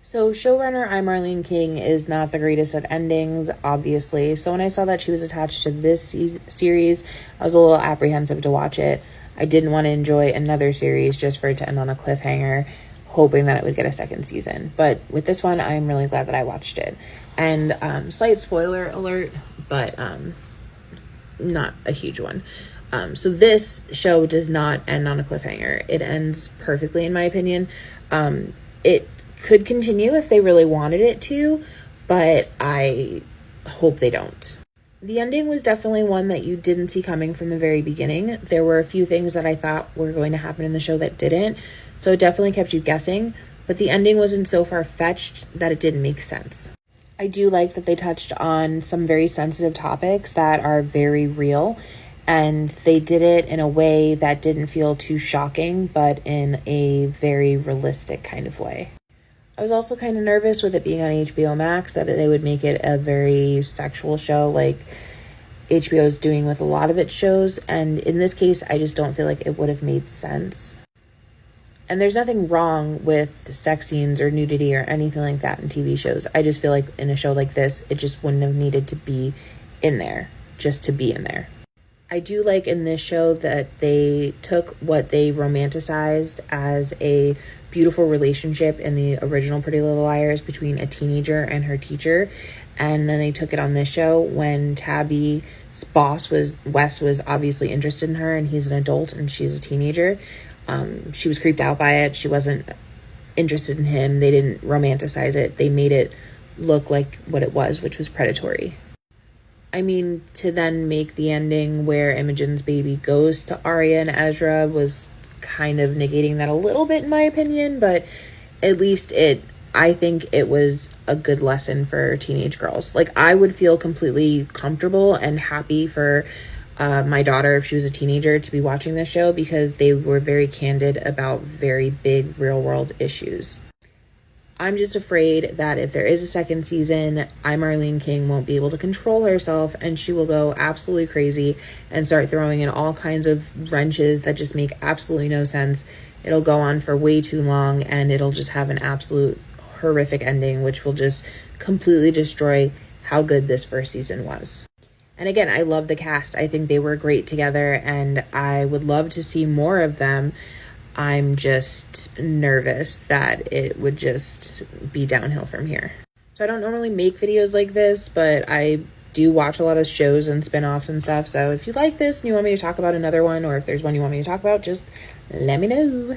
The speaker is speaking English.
So showrunner I, Marlene King, is not the greatest at endings, obviously. So when I saw that she was attached to this series, I was a little apprehensive to watch it. I didn't want to enjoy another series just for it to end on a cliffhanger, hoping that it would get a second season. But with this one, I'm really glad that I watched it. And slight spoiler alert, but not a huge one. So this show does not end on a cliffhanger. It ends perfectly, in my opinion. It could continue if they really wanted it to, but I hope they don't. The ending was definitely one that you didn't see coming from the very beginning. There were a few things that I thought were going to happen in the show that didn't, so it definitely kept you guessing, but the ending wasn't so far-fetched that it didn't make sense. I do like that they touched on some very sensitive topics that are very real, and they did it in a way that didn't feel too shocking, but in a very realistic kind of way. I was also kind of nervous with it being on HBO Max that they would make it a very sexual show like HBO is doing with a lot of its shows, and in this case, I just don't feel like it would have made sense. And there's nothing wrong with sex scenes or nudity or anything like that in TV shows. I just feel like in a show like this, it just wouldn't have needed to be in there just to be in there. I do like in this show that they took what they romanticized as a beautiful relationship in the original Pretty Little Liars between a teenager and her teacher, and then they took it on this show when Tabby's boss Wes was obviously interested in her, and he's an adult and she's a teenager. She was creeped out by it. She wasn't interested in him. They didn't romanticize it. They made it look like what it was, which was predatory. I mean, to then make the ending where Imogen's baby goes to Arya and Ezra was kind of negating that a little bit, in my opinion, but at least I think it was a good lesson for teenage girls. Like, I would feel completely comfortable and happy for my daughter, if she was a teenager, to be watching this show because they were very candid about very big real world issues. I'm just afraid that if there is a second season, I, Marlene King, won't be able to control herself and she will go absolutely crazy and start throwing in all kinds of wrenches that just make absolutely no sense. It'll go on for way too long and it'll just have an absolute horrific ending, which will just completely destroy how good this first season was. And again, I love the cast. I think they were great together and I would love to see more of them. I'm just nervous that it would just be downhill from here. So I don't normally make videos like this, but I do watch a lot of shows and spin-offs and stuff. So if you like this and you want me to talk about another one, or if there's one you want me to talk about, just let me know.